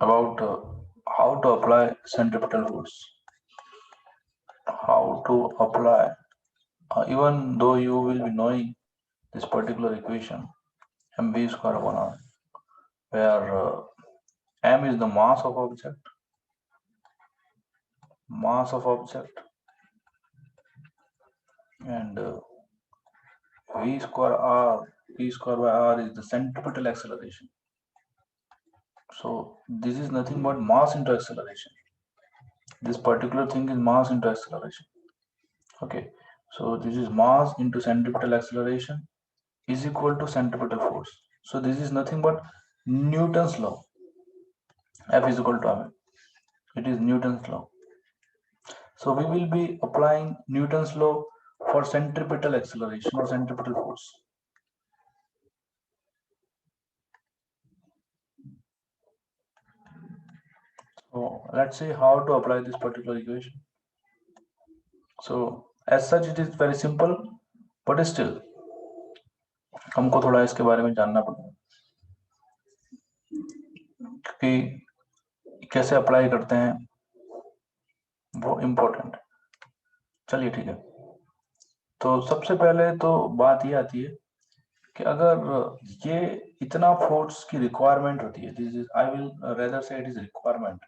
about how to apply centripetal force. How to apply, even though you will be knowing this particular equation, mv square upon r, where m is the mass of object, and v square by r is the centripetal acceleration. So this is nothing but mass into acceleration. This particular thing is mass into acceleration. Okay, so this is mass into centripetal acceleration is equal to centripetal force. So this is nothing but Newton's law. F is equal to ma. It is Newton's law. So we will be applying Newton's law for centripetal acceleration or centripetal force. So let's see how to apply this particular equation. So as such it is very simple, but still हमको थोड़ा इसके बारे में जानना पड़ेगा कि कैसे apply करते हैं, वो इम्पोर्टेंट है। चलिए ठीक है, तो सबसे पहले तो बात ये आती है कि अगर ये इतना फोर्स की रिक्वायरमेंट होती है, this is I will rather say it is requirement,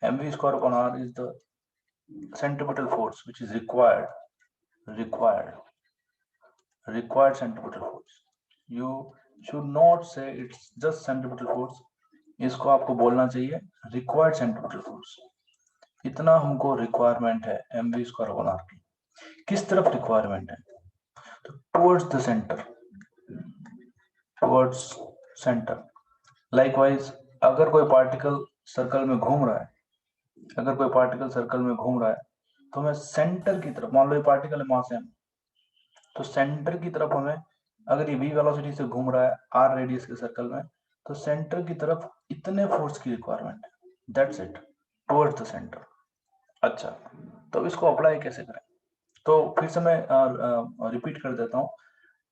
mv square upon r is the centripetal force which is required centripetal force. You should not say it's just centripetal force, इसको आपको बोलना चाहिए required centripetal force. इतना हमको requirement है mv square upon r की। किस तरफ रिक्वायरमेंट है? तो towards the center. Likewise, अगर कोई पार्टिकल सर्कल में घूम रहा है, तो हमें सेंटर की तरफ, मान लो ये पार्टिकल है मास m, तो सेंटर की तरफ हमें, अगर ये v वेलोसिटी से घूम रहा है r रेडियस के सर्कल में, तो सेंटर की तरफ इतने फोर्स की रिक्वायरमेंट है, that's it, towards the centre. अच्छा, तो इसको अप्लाई कैसे करें? तो फिर से मैं रिपीट कर देता हूँ।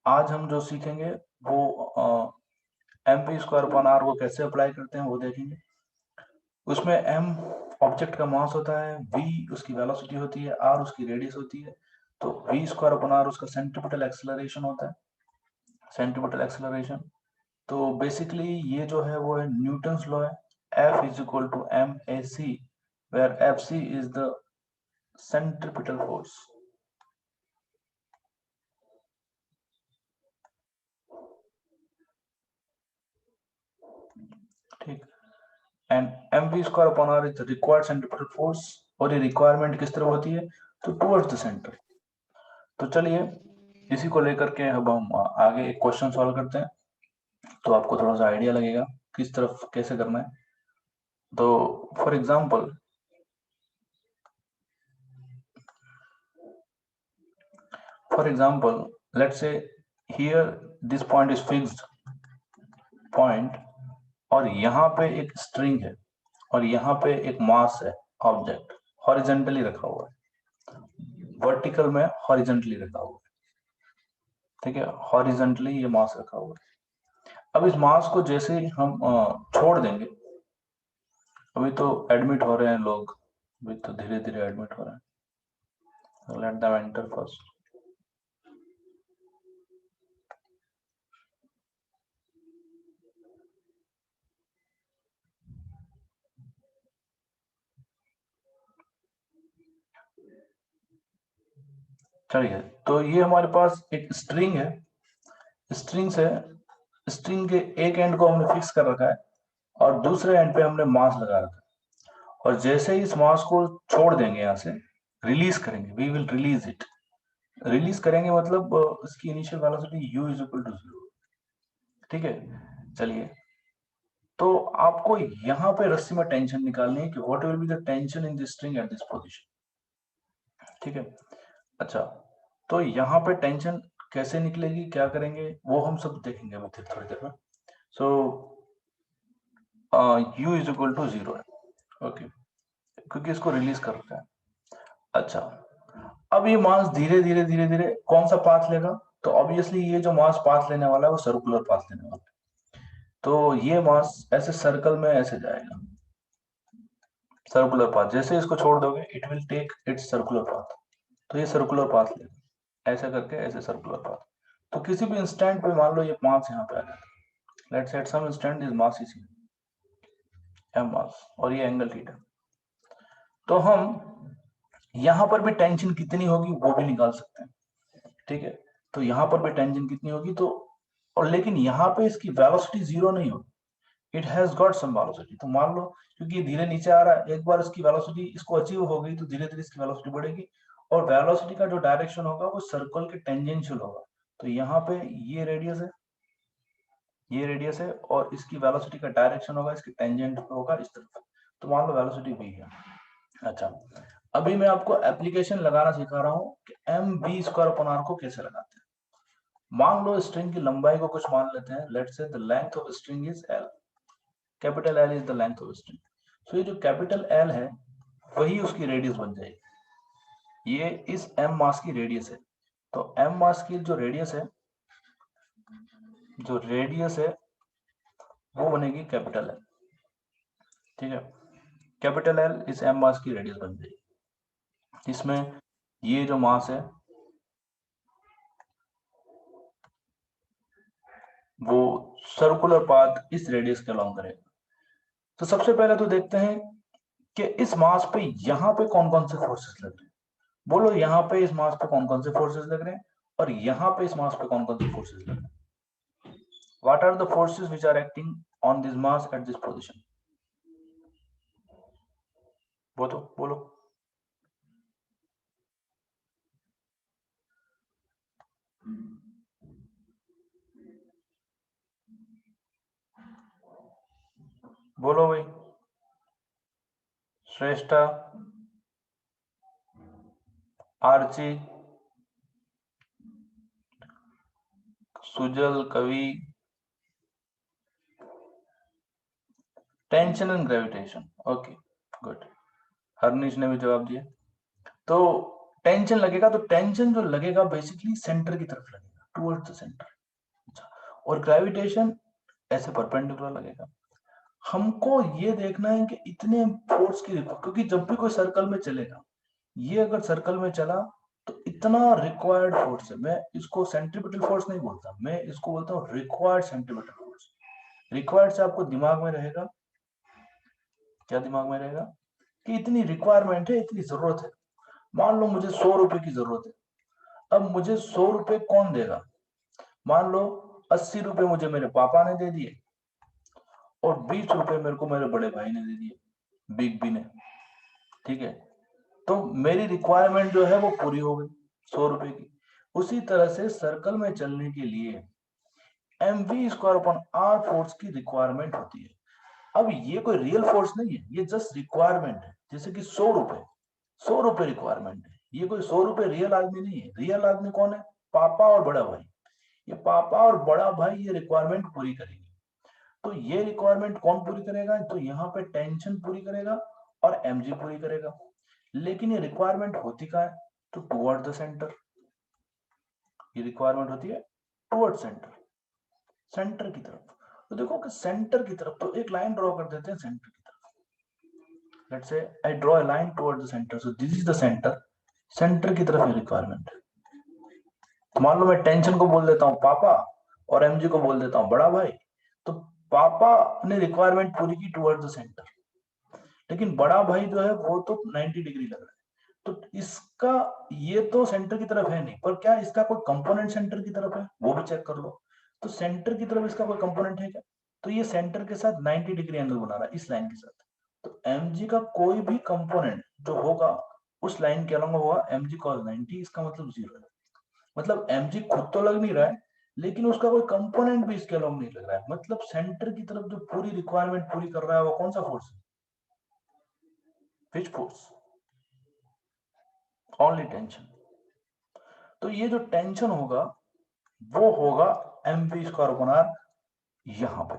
आज हम जो सीखेंगे वो mv स्क्वायर अपॉन r को कैसे अप्लाई करते हैं वो देखेंगे। उसमें m ऑब्जेक्ट का मास होता है, v उसकी वेलोसिटी होती है, r उसकी रेडियस होती है, तो v स्क्वायर अपॉन r उसका सेंट्रीपिटल एक्सेलरेशन होता है, सेंट्रीपिटल एक्सेलरेशन। तो बेसिकली ये जो है वो है न्यूटन्स लॉ है, F is equal to M A C, where F C is the centripetal force. ठीक, and M we square upon R is the required centripetal force, और ये रिक्वायरमेंट किस तरफ होती है? तो टुवर्ड्स द सेंटर। तो चलिए इसी को लेकर के अब हम आगे एक क्वेश्चन सॉल्व करते हैं, तो आपको थोड़ा सा आइडिया लगेगा किस तरफ कैसे करना है। तो for example let's say here this point is fixed point, और यहाँ पे एक स्ट्रिंग है, और यहाँ पे एक मास है, ऑब्जेक्ट हॉरिजेंटली रखा हुआ है, वर्टिकल में हॉरिजेंटली रखा हुआ है, ठीक है, हॉरिजेंटली ये मास रखा हुआ है। अब इस मास को जैसे ही हम छोड़ देंगे, अभी तो एडमिट हो रहे हैं लोग, अभी तो धीरे धीरे एडमिट हो रहे हैं, लेट देम एंटर फर्स्ट। चलिए, तो ये हमारे पास एक स्ट्रिंग है, स्ट्रिंग के एक एंड को हमने फिक्स कर रखा है और दूसरे एंड पे हमने मास लगा रखा है, और जैसे ही इस मास को छोड़ देंगे, यहाँ से रिलीज करेंगे, we will release it, release करेंगे मतलब इसकी initial velocity u is equal to 0, ठीक है। चलिए, तो आपको यहाँ पे रस्सी में टेंशन निकालनी है कि what will be the tension in this string eight this position, ठीक है। अच्छा, तो यहाँ पे टेंशन कैसे निकलेगी, क्या करेंगे, वो हम सब देखेंगे अभी थोड़ी देर में। सो u इज इक्वल टू 0 है, ओके, क्योंकि इसको रिलीज कर रखा है। अच्छा, अब ये मास धीरे धीरे धीरे धीरे कौन सा पाथ लेगा? तो ऑब्वियसली ये जो मास पाथ लेने वाला है वो सर्कुलर पाथ लेने वाला है, तो ये मास ऐसे सर्कल में ऐसे जाएगा, सर्कुलर पाथ, जैसे इसको छोड़ दोगे it will take its circular path, तो ये सर्कुलर पाथ लेगा, ऐसा करके ऐसे सर्कुलर पाथ। तो किसी भी इंस्टेंट पे मान लो ये मास यहाँ पे आ जाता है, let's say at some instant this mass is M mass और ये एंगल थीटा, तो हम यहाँ पर भी टेंशन कितनी होगी वो भी निकाल सकते हैं, ठीक है। तो यहाँ पर भी टेंशन कितनी होगी, तो और लेकिन यहाँ पे इसकी वेलोसिटी जीरो नहीं होगी, it has got some velocity. तो मान लो क्योंकि ये धीरे नीचे आ रहा है, एक बार इसकी वेलोसिटी इसको अचीव हो गई तो धीरे धीरे इसकी वेलोसिटी बढ़ेगी, और वेलोसिटी का जो डायरेक्शन होगा वो सर्कल के टेंजेंशियल होगा। तो यहाँ पे ये रेडियस है, ये रेडियस है, और इसकी वेलोसिटी का डायरेक्शन होगा इसके टेंजेंट होगा इस तरफ, तो मान लो वेलोसिटी v है। अच्छा, अभी मैं आपको एप्लीकेशन लगाना सिखा रहा हूँ कि m b square upon r को कैसे लगाते हैं। मान लो स्ट्रिंग की लंबाई को कुछ मान लेते हैं, let's say the length of string is L, capital L is the length of string. So ये जो कैपिटल एल है वही उसकी रेडियस बन जाएगी, ये इस एम मास की रेडियस है। तो एम मास की जो रेडियस है, जो रेडियस है वो बनेगी कैपिटल एल, ठीक है। कैपिटल एल इस एम मास की रेडियस बन जाएगी। इसमें ये जो मास है वो सर्कुलर पाथ इस रेडियस के अलॉन्ग करेगा। तो सबसे पहले तो देखते हैं कि इस मास पे यहाँ पे कौन कौन से फोर्सेस लग रहे हैं। बोलो यहाँ पे इस मास पे कौन कौन से फोर्सेस लग रहे हैं, और यहाँ पे इस मास पे कौन कौन से फोर्सेस लग रहे हैं। What are the forces which are acting on this mass at this position, बोलो बोलो। बोलो भाई, Shreshtha, Archi, Sujal, Kavi, tension and gravitation, okay good. Harnish ने भी जवाब दिया। तो टेंशन लगेगा, तो टेंशन जो लगेगा बेसिकली सेंटर की तरफ लगेगा, टुवर्ड्स द सेंटर। अच्छा, और ग्रेविटेशन ऐसे परपेंडिकुलर लगेगा। हमको ये देखना है कि इतने फोर्स की, क्योंकि जब भी कोई सर्कल में चलेगा, ये अगर सर्कल में चला तो इतना रिक्वायर्ड फोर्स है। मैं इसको सेंट्रीपिटल फोर्स नहीं बोलता, मैं इसको बोलता हूँ रिक्वायर्ड सेंट्रीपिटल फोर्स। रिक्वायर्ड से आपको दिमाग में रहेगा, क्या दिमाग में रहेगा, कि इतनी रिक्वायरमेंट है, इतनी जरूरत है। मान लो मुझे 100 रुपए की जरूरत है, अब मुझे 100 रुपए कौन देगा। मान लो 80 रुपए मुझे मेरे पापा ने दे दिए, और 20 रुपए मेरे को मेरे बड़े भाई ने दे दिए, बिग बी ने, ठीक है। तो मेरी रिक्वायरमेंट जो है वो पूरी हो गई 100 रुपए की। उसी तरह से सर्कल में चलने के लिए m we square upon r force की रिक्वायरमेंट होती है। अब ये कोई रियल फोर्स नहीं है, ये जस्ट रिक्वायरमेंट है। जैसे कि 100 रुपए, 100 रुपए रिक्वायरमेंट है, ये कोई 100 रुपए रियल आदमी नहीं है। रियल आदमी कौन है, पापा और बड़ा भाई। ये पापा और बड़ा भाई ये रिक्वायरमेंट पूरी करेंगे। तो ये रिक्वायरमेंट कौन पूरी करेगा, तो यहाँ पे टेंशन पूरी करेगा और एमजी पूरी करेगा। लेकिन ये रिक्वायरमेंट होती कहाँ है, तो टुवर्ड द सेंटर। ये रिक्वायरमेंट होती है टुवर्ड सेंटर, सेंटर की तरफ। तो देखो कि सेंटर की तरफ, तो एक लाइन ड्रॉ कर देते हैं सेंटर की तरफ। Let's say I draw a line toward the centre, so this is the centre. Centre की तरफ ये रिक्वायरमेंट है। तो मान लो मैं टेंशन को बोल देता हूँ पापा, और एमजी को बोल देता हूँ बड़ा भाई। तो पापा ने रिक्वायरमेंट पूरी की टुवर्ड द सेंटर, लेकिन बड़ा भाई जो है वो तो 90 डिग्री लग रहा है। तो इसका, ये तो सेंटर की तरफ है नहीं, पर क्या इसका कोई कंपोनेंट सेंटर की तरफ है, वो भी चेक कर लो। तो सेंटर की तरफ इसका कोई कंपोनेंट है क्या, तो ये सेंटर के साथ 90 डिग्री एंगल बना रहा है इस लाइन के साथ। तो mg का कोई भी कंपोनेंट जो होगा उस लाइन के अलॉन्ग होगा mg cos 90, इसका मतलब 0 है। मतलब mg खुद तो लग नहीं रहा है, लेकिन उसका कोई कंपोनेंट भी इसके अलॉन्ग नहीं लग रहा है। मतलब सेंटर की तरफ जो पूरी रिक्वायरमेंट पूरी कर रहा है वो कौन सा फोर्स है, विच फोर्स, ओनली टेंशन। तो ये जो टेंशन होगा वो होगा m we square upon r यहां पे,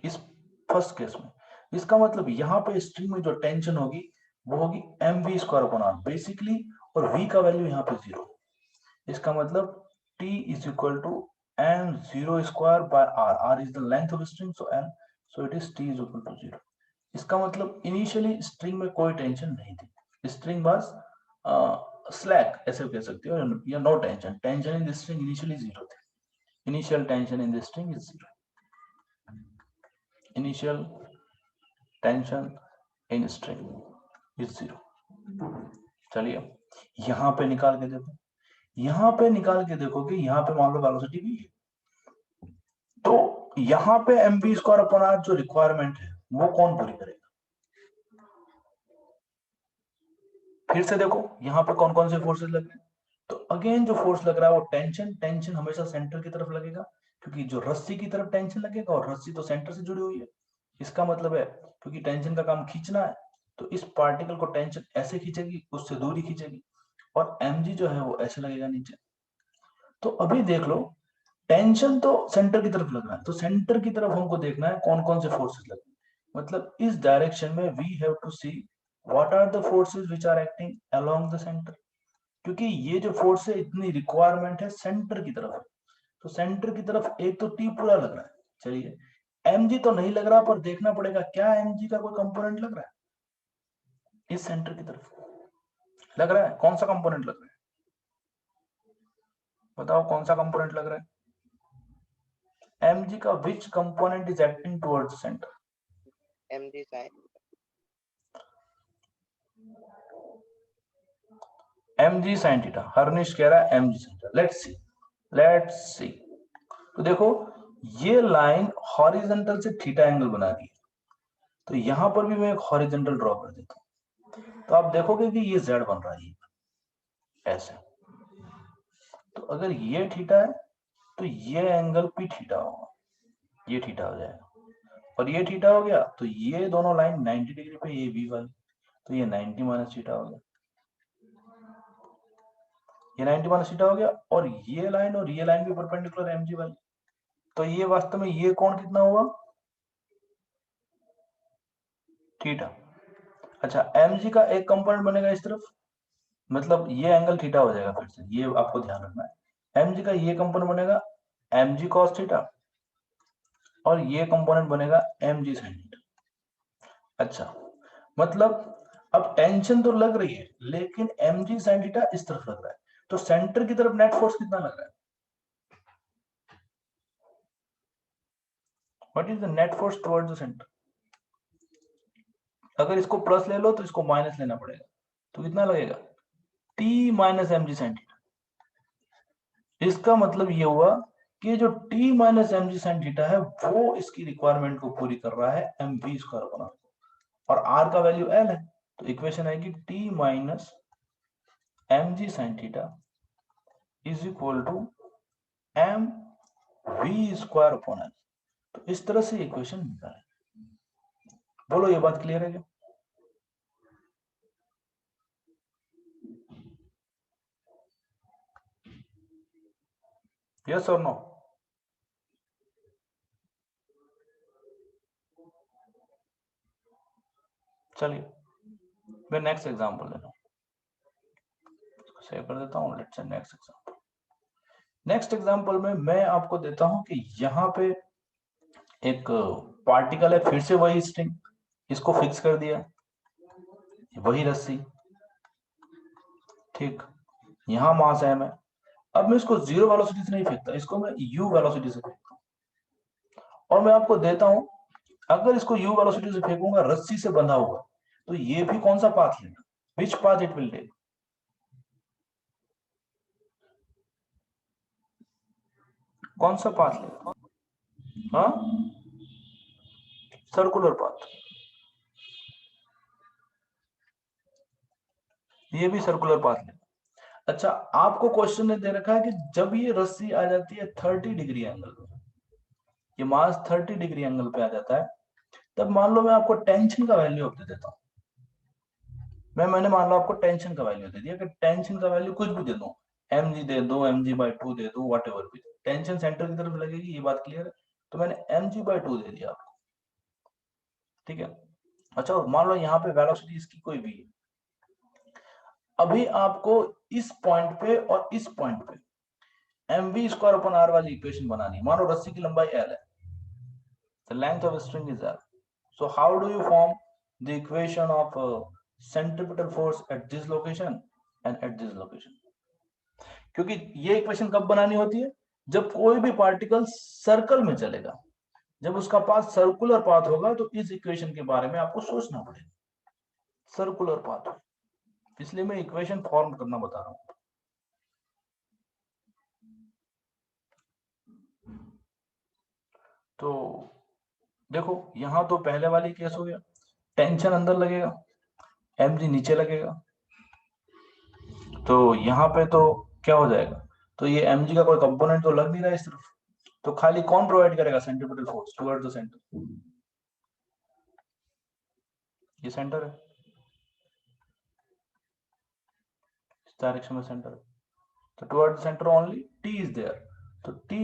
इस फर्स्ट केस में। इसका मतलब यहां पे स्ट्रिंग में जो टेंशन होगी वो होगी m we square upon r basically, और v का वैल्यू यहाँ पे 0। इसका मतलब t is equal to m0 square by r, r is the length of string, so m, so it is t is equal to 0। इसका मतलब initially string में कोई टेंशन नहीं थी, स्ट्रिंग बस स्लैक ऐसे कह सकते हो, या no tension, tension in the string initially zero थे, initial tension in the string is zero, initial tension in string is zero. चलिए यहां पे निकाल के देखो, यहां पे निकाल के देखो कि यहां पे मान लो वेलोसिटी भी है, तो यहां पे mv स्क्वायर अपॉन आर जो रिक्वायरमेंट है वो कौन पूरी करेगा? फिर से देखो यहां पे कौन कौन से फोर्सेस लग रहे हैं, तो अगेन जो फोर्स लग रहा है वो टेंशन, टेंशन हमेशा सेंटर की तरफ लगेगा, क्योंकि जो रस्सी की तरफ टेंशन लगेगा और रस्सी तो सेंटर से जुड़ी हुई है, इसका मतलब है क्योंकि टेंशन का काम खींचना है, तो इस पार्टिकल को टेंशन ऐसे खींचेगी, उससे दूरी खींचेगी, और mg जो है वो ऐसे लगेगा नीचे। तो अभी देख लो टेंशन तो सेंटर की तरफ लग रहा है, तो सेंटर की तरफ हमको देखना है कौन कौन से फोर्सेस लग रहे हैं, मतलब इस डायरेक्शन में we have to see what are the forces which are acting along the centre, क्योंकि ये जो फोर्स है इतनी रिक्वायरमेंट है सेंटर की तरफ है, तो सेंटर की तरफ एक तो टी पूरा लग रहा है, चलिए mg तो नहीं लग रहा, पर देखना पड़ेगा क्या mg का कोई कंपोनेंट लग रहा है इस सेंटर की तरफ लग रहा है, कौन सा कंपोनेंट लग रहा है बताओ, कौन सा कंपोनेंट लग रहा है mg का, which component is acting towards centre? mg sin mg sin theta, Harnish कह रहा है mg sin theta, let's see, तो देखो ये लाइन हॉरिजॉन्टल से थीटा एंगल बना रही है, तो यहां पर भी मैं एक हॉरिजॉन्टल ड्रॉ कर देता हूं, तो आप देखोगे कि ये z बन रहा है ऐसे, तो अगर ये थीटा है तो ये एंगल भी थीटा होगा, ये थीटा हो जाएगा, और ये थीटा हो गया, तो ये दोनों लाइन 90 डिग्री पे, ये भी वाली, तो ये 90 माइनस थीटा हो गया, ये 90 माइनस थीटा हो गया, और ये लाइन भी परपेंडिकुलर है mg वाली, तो ये वास्तव में ये कोण कितना हुआ? थीटा। अच्छा mg का एक कंपोनेंट बनेगा इस तरफ, मतलब ये एंगल थीटा हो जाएगा, फिर से ये आपको ध्यान रखना है, mg का ये कंपोनेंट बनेगा mg cos थीटा, और ये कंपोनेंट बनेगा mg sin थीटा। अच्छा मतलब अब टेंशन तो लग रही है, लेकिन mg sin थीटा इस तरफ लग रहा है, तो सेंटर की तरफ नेट फोर्स कितना लग रहा है? What is the net force towards the centre? अगर इसको प्लस ले लो तो इसको माइनस लेना पड़ेगा, तो कितना लगेगा? t minus mg sin theta. इसका मतलब ये हुआ कि जो t minus mg sin theta है वो इसकी रिक्वायरमेंट को पूरी कर रहा है mv स्क्वायर अपॉन r, और r का वैल्यू l है, तो इक्वेशन आएगी t minus mg sin theta is equal to m we square upon l, तो इस तरह से इक्वेशन निकाले। बोलो ये बात क्लियर है क्या? यस और नो? चलिए मैं नेक्स्ट एग्जांपल लेता हूं, सेव कर देता हूं, let's say next example. Next example में मैं आपको देता हूं कि यहाँ पे एक पार्टिकल है, फिर से वही स्ट्रिंग, इसको फिक्स कर दिया, वही रस्सी, ठीक, यहां मास है, मैं अब मैं इसको जीरो वेलोसिटी से नहीं फेंकता, इसको मैं u वेलोसिटी से फेंकता हूं, और मैं आपको देता हूं अगर इसको u वेलोसिटी से फेंकूंगा रस्सी से बंधा हुआ, तो ये भी कौन सा पाथ लेगा, which path it will take? कौन सा पाथ लेगा? हाँ, सर्कुलर पाथ, ये भी सर्कुलर पाथ लेगा। अच्छा आपको क्वेश्चन ने दे रखा है कि जब ये रस्सी आ जाती है 30 डिग्री एंगल पे, ये मास 30 डिग्री एंगल पे आ जाता है, तब मान लो मैं आपको टेंशन का वैल्यू अब दे देता हूं, मैंने मान लो आपको टेंशन का वैल्यू दे दिया कि टेंशन का वैल्यू कुछ भी दे दो, mg दे दो, mg/2 दे दो, वट एवर भी, टेंशन सेंटर की तरफ लगेगी, ये बात क्लियर है, तो मैंने mg/2 दे दिया आपको, ठीक है। अच्छा मान लो यहाँ पे वेलोसिटी इसकी कोई भी है, अभी आपको इस पॉइंट पे और इस पॉइंट पे mv स्क्वायर अपॉन r वाली इक्वेशन बनानी है, मानो रस्सी की लंबाई l है, the length of a string is l, so how do you form the equation of centripetal force at this location and at this location. क्योंकि ये इक्वेशन कब बनानी होती है, जब कोई भी पार्टिकल सर्कल में चलेगा, जब उसका पाथ सर्कुलर पाथ होगा तो इस इक्वेशन के बारे में आपको सोचना पड़ेगा, सर्कुलर पाथ। इसलिए मैं इक्वेशन फॉर्म करना बता रहा हूं। तो देखो यहां तो पहले वाली केस हो गया, टेंशन अंदर लगेगा, mg नीचे लगेगा, तो यहाँ पे तो क्या हो जाएगा, तो ये mg का कोई कंपोनेंट तो लग नहीं रहा इस तरफ, तो खाली कौन प्रोवाइड करेगा centripetal force towards the centre, ये सेंटर है, इस डायरेक्शन में सेंटर है, तो towards the centre only t is there, तो t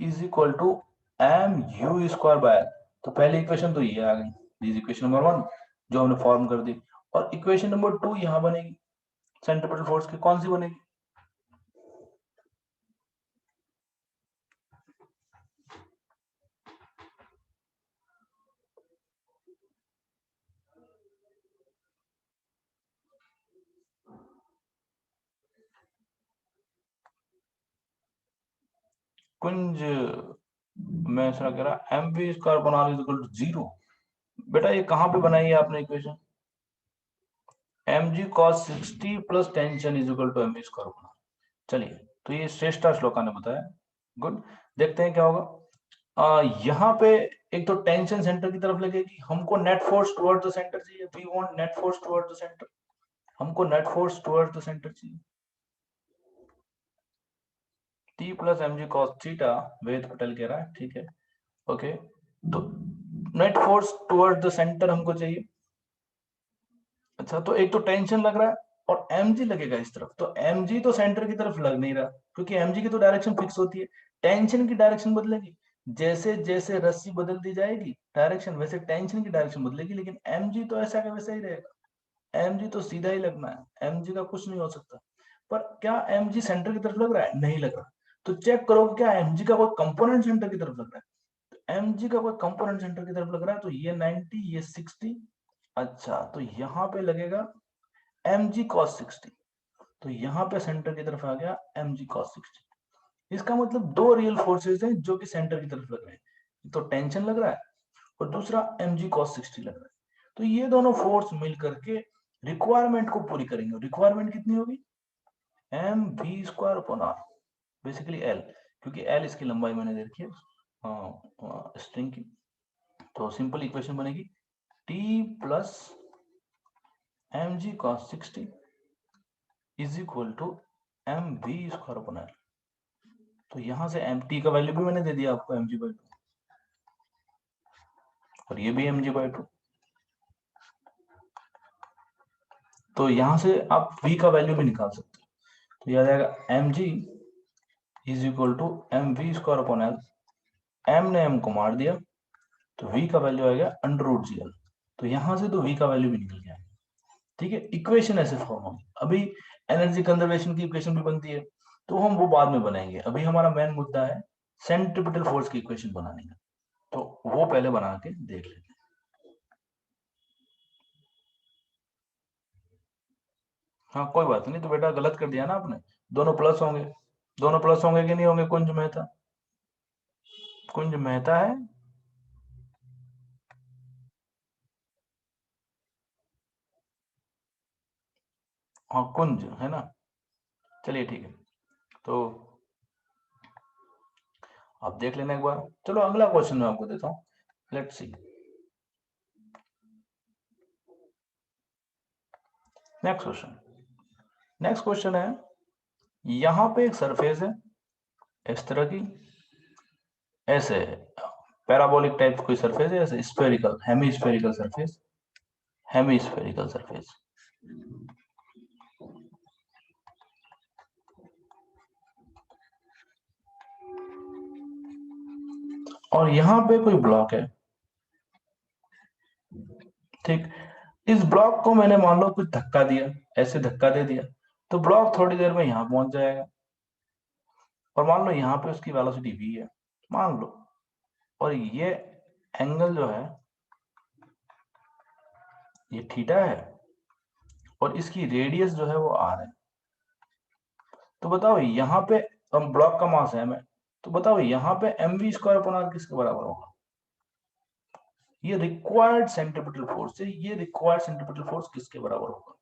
is equal to mu square by, तो पहली इक्वेशन तो ये आ गई, दिस इक्वेशन नंबर 1 जो हमने फॉर्म कर दी, और इक्वेशन नंबर 2 यहाँ बनेगी, सेंट्रीपिटल फोर्स की कौन सी बनेगी, कुंज मैं ऐसा कह रहा एम वी स्क्वायर बना इक्वल टू 0, बेटा ये कहां पे बनाई है आपने equation, mg cos 60 plus tension is equal to m we square बना, चलिए तो ये श्रेष्ठा श्लोका ने बताया, गुड। देखते हैं क्या होगा, यहाँ पे एक तो टेंशन सेंटर की तरफ लगेगी, हमको net force toward the centre चाहिए, we want net force toward the centre, हमको net force toward the centre चाहिए, t plus mg cos theta, Ved Patel कह रहा है, ठीक है, ओके, तो net force toward the centre हमको चाहिए, अच्छा तो एक तो टेंशन लग रहा है और mg लगेगा इस तरफ, तो mg तो सेंटर की तरफ लग नहीं रहा, क्योंकि mg की तो डायरेक्शन फिक्स होती है, टेंशन की डायरेक्शन बदलेगी, जैसे जैसे रस्सी बदल दी जाएगी डायरेक्शन, वैसे टेंशन की डायरेक्शन बदलेगी, लेकिन mg तो ऐसा का वैसा ही रहेगा, mg तो सीधा ही लगना है, mg का कुछ नहीं हो सकता, पर क्या mg सेंटर की तरफ लग रहा है, नहीं लग रहा, तो चेक करो क्या mg का कोई कंपोनेंट सेंटर की तरफ लग रहा है, mg का कोई कंपोनेंट सेंटर की तरफ लग रहा है, तो ये 90 ये 60, अच्छा तो यहाँ पे लगेगा mg cos 60, तो यहाँ पे सेंटर की तरफ आ गया mg cos 60, इसका मतलब दो रियल फोर्सेस हैं जो कि सेंटर की तरफ लग रहे हैं, तो टेंशन लग रहा है और दूसरा mg cos 60 लग रहा है, तो ये दोनों फोर्स मिल करके रिक्वायरमेंट को पूरी करेंगे, रिक्वायरमेंट कितनी होगी m we square upon r, basically l, क्योंकि एल इसकी लंबाई मैंने दे रखी है स्ट्रिंग की, तो सिंपल इक्वेशन बनेगी t plus mg cos 60 is equal to m we square upon l, तो यहां से एम टी का वैल्यू भी मैंने दे दिया आपको mg बाई 2, और ये भी mg बाई 2, तो यहां से आप v का वैल्यू भी निकाल सकते हो, तो यह आ जाएगा mg is equal to m we square upon l, m ने m को मार दिया, तो v का वैल्यू आ गया अंडर रूट जी एल, तो यहां से तो v का वैल्यू भी निकल गया, ठीक है, इक्वेशन ऐसे फॉर्म होगी, अभी एनर्जी कंजर्वेशन की इक्वेशन भी बनती है, तो हम वो बाद में बनाएंगे, अभी हमारा मेन मुद्दा है सेंट्रीपिटल फोर्स की इक्वेशन बनाने का, तो वो पहले बना के देख लेते हैं। हाँ कोई बात नहीं, तो बेटा गलत कर दिया ना आपने, दोनों प्लस होंगे, दोनों प्लस होंगे कि नहीं होंगे, कुंज मेहता, कुंज मेहता है, हाँ कुंज है ना, चलिए ठीक है, तो आप देख लेना एक बार, चलो अगला क्वेश्चन मैं आपको देता हूँ, let's see next question, next question है, यहां पे एक सरफेस है इस तरह की, ऐसे पैराबोलिक टाइप कोई सरफेस है, ऐसे spherical hemispherical surface, hemispherical surface, और यहां पे कोई ब्लॉक है, ठीक, इस ब्लॉक को मैंने मान लो कुछ धक्का दिया, ऐसे धक्का दे दिया, तो ब्लॉक थोड़ी देर में यहां पहुंच जाएगा, और मान लो यहाँ पे उसकी वेलोसिटी v है, मान लो, और ये एंगल जो है ये थीटा है और इसकी रेडियस जो है वो r है। तो बताओ यहाँ पे हम ब्लॉक का मास है, तो बताओ यहाँ पे mv स्क्वायर अपॉन r किसके बराबर होगा? ये रिक्वायर्ड सेंट्रीपिटल फोर्स है, ये रिक्वायर्ड सेंट्रीपिटल फोर्स किसके बराबर होगा?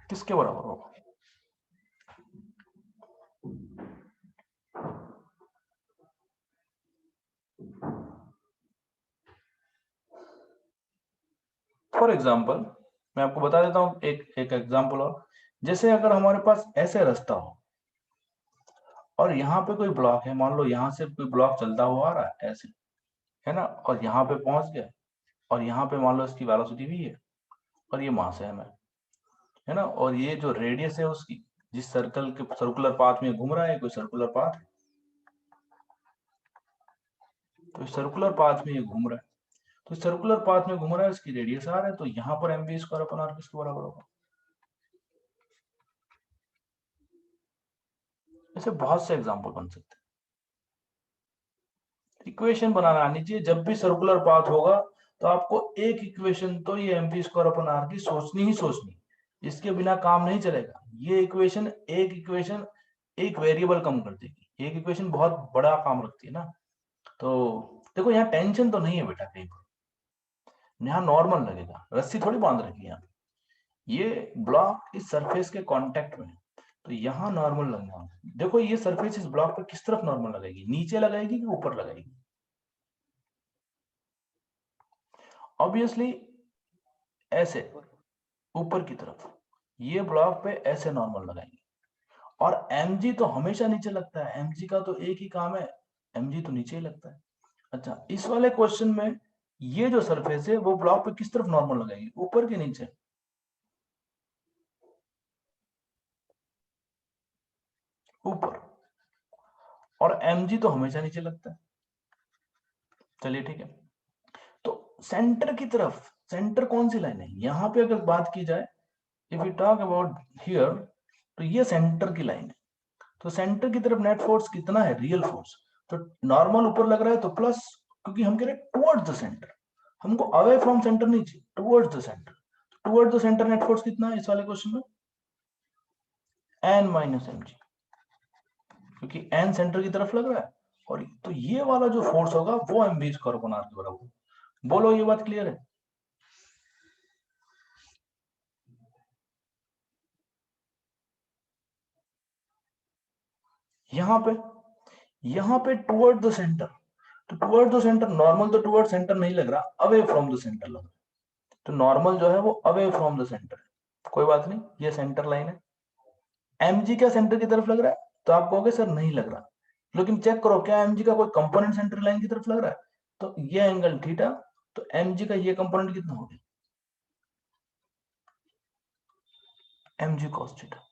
किसके बराबर होगा? फॉर एग्जाम्पल मैं आपको बता देता हूं एक एग्जाम्पल और, जैसे अगर हमारे पास ऐसे रास्ता हो और यहाँ पे कोई ब्लॉक है, मान लो यहाँ से कोई ब्लॉक चलता हुआ आ रहा है ऐसे, है ना, और यहाँ पे पहुंच गया और यहाँ पे मान लो इसकी वेलोसिटी भी है और ये मास है ना, और ये जो रेडियस है उसकी, जिस सर्कल के सर्कुलर पाथ में घूम रहा है, कोई सर्कुलर पाथ है, तो सर्कुलर पाथ में ये घूम रहा है, तो सर्कुलर पाथ में घूम रहा है, इसकी रेडियस आर है, तो यहाँ पर mv स्क्वायर अपन आर किसके बराबर होगा? ऐसे बहुत से एग्जांपल बन सकते हैं। इक्वेशन बनाना आनी चाहिए, जब भी सर्कुलर पाथ होगा तो आपको एक इक्वेशन तो ये mv स्क्वायर अपन आर की सोचनी ही सोचनी, इसके बिना काम नहीं चलेगा। ये इक्वेशन एक वेरिएबल कम कर देगी, एक इक्वेशन बहुत बड़ा काम रखती है ना। तो देखो यहाँ टेंशन तो नहीं है बेटा, कहीं पर यहाँ नॉर्मल लगेगा, रस्सी थोड़ी बांध रखी है यहाँ पे। ये ब्लॉक इस सरफेस के कांटेक्ट में है, तो यहाँ नॉर्मल लगना। देखो ये सरफेस इस ब्लॉक पे किस तरफ नॉर्मल लगाएगी, नीचे लगाएगी कि ऊपर लगाएगी? ऑब्वियसली ऐसे ऊपर की तरफ, ये ब्लॉक पे ऐसे नॉर्मल लगाएंगे। और mg तो हमेशा नीचे लगता है, mg का तो एक ही काम है, mg तो नीचे ही लगता है। अच्छा, इस वाले क्वेश्चन में ये जो सरफेस है वो ब्लॉक पे किस तरफ नॉर्मल लगाएगी, ऊपर के नीचे? ऊपर। और mg तो हमेशा नीचे लगता है। चलिए ठीक है, तो सेंटर की तरफ, सेंटर कौन सी लाइन है यहाँ पे अगर बात की जाए, if you talk about here, तो ये सेंटर की लाइन है। तो सेंटर की तरफ नेट फोर्स कितना है, रियल फोर्स, तो नॉर्मल ऊपर लग रहा है तो प्लस, क्योंकि हम कह रहे हैं टुवर्ड्स द सेंटर, हमको अवे फ्रॉम सेंटर नहीं चाहिए, towards the centre. Towards the centre net force कितना है इस वाले क्वेश्चन में? n माइनस एम जी, क्योंकि n सेंटर की तरफ लग रहा है, और तो ये वाला जो फोर्स होगा वो m b square upon r के बराबर। बोलो ये बात क्लियर है? यहाँ पे टुवर्ड द सेंटर, तो टुवर्ड द सेंटर नॉर्मल तो टुवर्ड सेंटर नहीं लग रहा, अवे फ्रॉम द सेंटर लग रहा है। तो नॉर्मल जो है वो अवे फ्रॉम द सेंटर है, कोई बात नहीं, ये सेंटर लाइन है। mg क्या सेंटर की तरफ लग रहा है? तो आप कहोगे सर नहीं लग रहा, लेकिन चेक करो क्या mg का कोई कंपोनेंट सेंटर लाइन की तरफ लग रहा है? तो ये एंगल थीटा, तो mg का ये कंपोनेंट कितना हो गया, mg cos थीटा,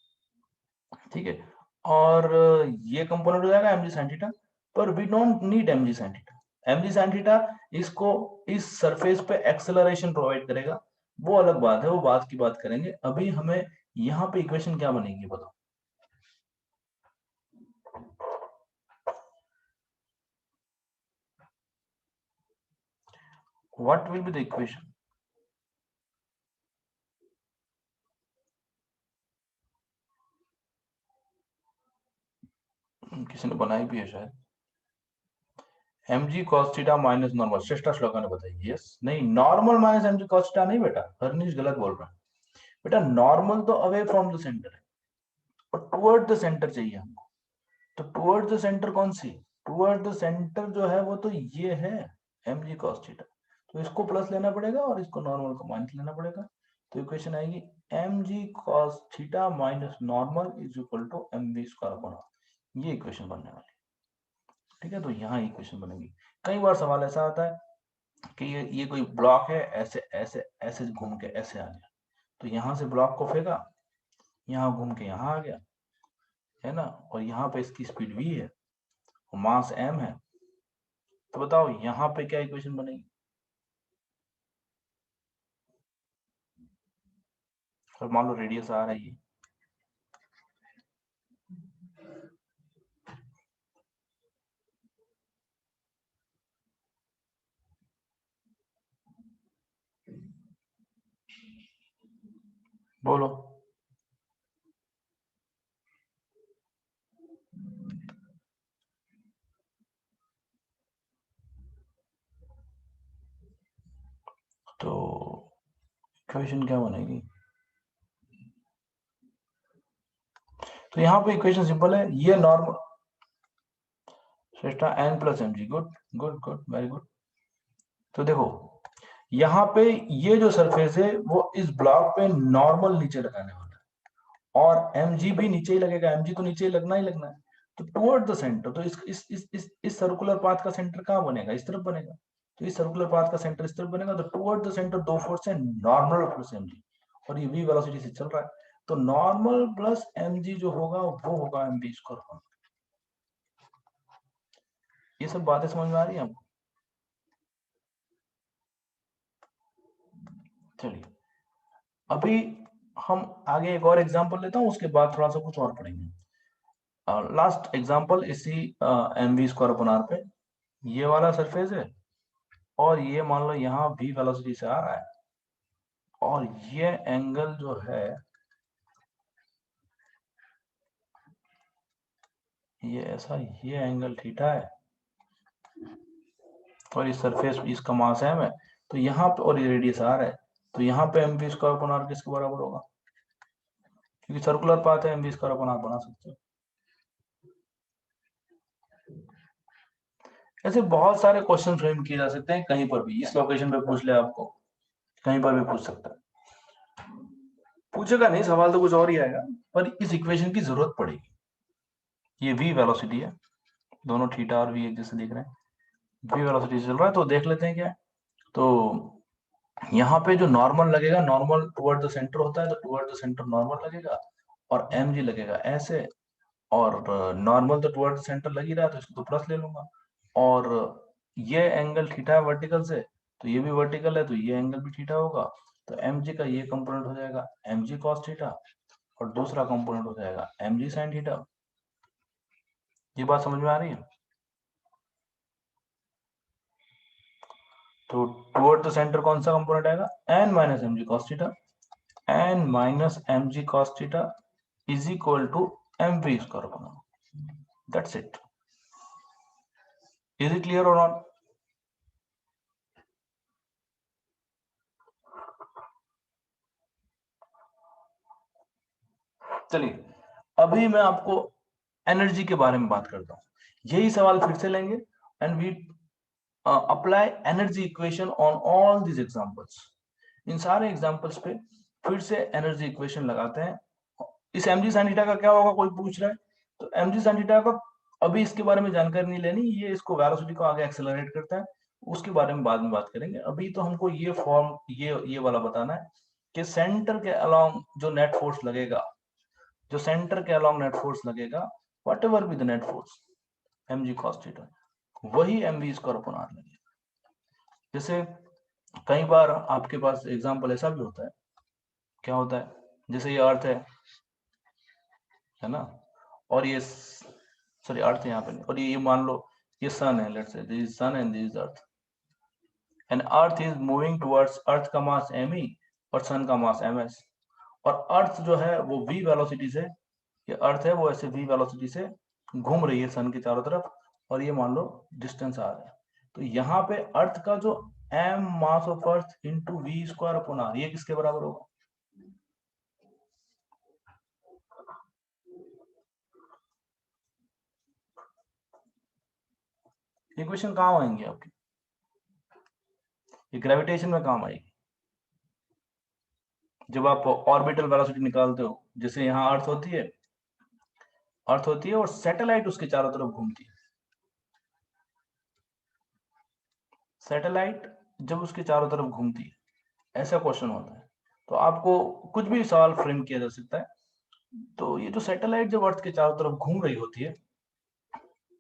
ठीक है। और ये कंपोनेंट हो जाएगा mg sin थीटा, पर we don't need mg sin theta. mg sin theta इसको इस सरफेस पे एक्सेलरेशन प्रोवाइड करेगा, वो अलग बात है, वो बात की बात करेंगे। अभी हमें यहाँ पे इक्वेशन क्या बनेगी बताओ? What will be the equation? किसी ने बनाई भी है शायद, mg cos theta minus normal, Shreshtha Shloka ने बताई। यस, नहीं, normal minus mg cos theta नहीं बेटा, हरनीश गलत बोल रहा है बेटा। नॉर्मल तो अवे फ्रॉम द सेंटर है और टुवर्ड द सेंटर चाहिए हमको। तो टुवर्ड द सेंटर कौन सी, टुवर्ड द सेंटर जो है वो तो ये है mg cos थीटा, तो इसको प्लस लेना पड़ेगा और इसको नॉर्मल को माइनस लेना पड़ेगा। तो इक्वेशन आएगी mg cos theta minus normal is equal to mv square upon r. ये इक्वेशन बनने वाली, ठीक है। तो यहाँ इक्वेशन बनेगी। कई बार सवाल ऐसा आता है कि ये कोई ब्लॉक है, ऐसे ऐसे ऐसे घूम के ऐसे आ गया, तो यहाँ से ब्लॉक को फेंका, यहाँ घूम के यहाँ आ गया, है ना, और यहाँ पे इसकी स्पीड v है और मास m है। तो बताओ यहाँ पे क्या इक्वेशन बनेगी? और मान लो रेडियस आ रही है, बोलो। तो इक्वेशन क्या बनेगी? तो यहाँ पे इक्वेशन सिंपल है, ये नॉर्मल श्रेष्ठा n plus m g, good good good very good. तो देखो यहाँ पे ये जो सरफेस है वो इस ब्लॉक पे नॉर्मल नीचे लगाने वाला है, और एम जी भी नीचे ही लगेगा, एम जी तो नीचे ही लगना ही लगना है। तो टुवर्ड द सेंटर, तो इस सर्कुलर पाथ का सेंटर कहाँ बनेगा? इस तरफ बनेगा। तो इस सर्कुलर पाथ का सेंटर इस तरफ बनेगा, तो टुवर्ड द सेंटर दो फोर्स है, नॉर्मल प्लस एम जी, और ये v वेलोसिटी से चल रहा है, तो नॉर्मल प्लस एम जी जो होगा वो होगा एम बी स्क्वायर। ये सब बातें समझ में आ रही है आपको? चलिए अभी हम आगे एक और एग्जांपल लेता हूँ, उसके बाद थोड़ा सा कुछ और पढ़ेंगे। लास्ट एग्जांपल इसी m we square upon r पे, ये वाला सरफेस है, और ये मान लो यहाँ भी वेलोसिटी से आ रहा है, और ये एंगल जो है ये ऐसा, ये एंगल थीटा है, और इस सरफेस इसका मास एम है, तो यहाँ पे, और ये रेडियस आर है, तो यहाँ पे m we square upon r किसके बराबर होगा? क्योंकि सर्कुलर पाथ है, m we square upon r बना सकते हो। ऐसे बहुत सारे क्वेश्चन फ्रेम किए जा सकते हैं, कहीं पर भी, इस लोकेशन पे पूछ ले आपको, कहीं पर भी पूछ सकता है। पूछेगा नहीं, सवाल तो कुछ और ही आएगा, पर इस इक्वेशन की जरूरत पड़ेगी। ये v वेलोसिटी है, दोनों थीटा और v एक जैसे दिख रहे हैं, v वेलोसिटी चल रहा है, तो देख लेते हैं क्या है। तो यहाँ पे जो नॉर्मल लगेगा, नॉर्मल टुवर्ड द सेंटर होता है, तो टुवर्ड द सेंटर नॉर्मल लगेगा, और एम जी लगेगा ऐसे, और नॉर्मल तो टुवर्ड द सेंटर लग ही रहा है, तो इसको तो प्लस ले लूंगा, और ये एंगल थीटा है वर्टिकल से, तो ये भी वर्टिकल है, तो ये एंगल भी थीटा होगा, तो एम जी का ये कंपोनेंट हो जाएगा एम जी कॉस थीटा, और दूसरा कंपोनेंट हो जाएगा एम जी साइन थीटा। ये बात समझ में आ रही है? तो टुवर्ड द सेंटर कौन सा कंपोनेंट आएगा? N minus m ji cos theta, n minus m ji cos theta is equal to m we square upon, that's it. Is it clear और नॉट? चलिए अभी मैं आपको एनर्जी के बारे में बात करता हूँ, यही सवाल फिर से लेंगे, and we apply energy equation on all these examples. इन सारे एग्जांपल्स पे फिर से एनर्जी इक्वेशन लगाते हैं। इस एम जी साइन थीटा का क्या होगा, कोई पूछ रहा है, तो एम जी साइन थीटा का अभी इसके बारे में जानकारी नहीं लेनी, ये इसको वेलोसिटी को आगे एक्सेलरेट करता है, उसके बारे में बाद में बात करेंगे। अभी तो हमको ये फॉर्म, ये वाला बताना है कि सेंटर के अलोंग जो नेट फोर्स लगेगा, जो सेंटर के अलोंग नेट फोर्स लगेगा, whatever be the net force M ji cos theta, वही M we square upon R लगेगा। जैसे कई बार आपके पास एग्जाम्पल ऐसा भी होता है, क्या होता है, जैसे ये अर्थ है ना, और ये सॉरी अर्थ यहाँ पे नहीं, और ये मान लो ये सन है, let's say this is sun and this is earth, and earth is moving towards, earth का मास एम ई और सन का मास एम एस, और अर्थ जो है वो v वेलोसिटी से, ये अर्थ है वो ऐसे v वेलोसिटी से घूम रही है सन के चारों तरफ, और ये मान लो डिस्टेंस आ रहा है, तो यहाँ पे अर्थ का जो m mass of earth into v square upon r, ये किसके बराबर होगा? ये क्वेश्चन कहाँ आएंगे आपके? ये ग्रेविटेशन में काम आएगी, जब आप ऑर्बिटल वेलोसिटी निकालते हो, जैसे यहाँ अर्थ होती है, अर्थ होती है और सैटेलाइट उसके चारों तरफ घूमती है, सैटेलाइट जब उसके चारों तरफ घूमती है, ऐसा क्वेश्चन होता है, तो आपको कुछ भी सवाल फ्रेम किया जा सकता है। तो ये जो सैटेलाइट जब अर्थ के चारों तरफ घूम रही होती है,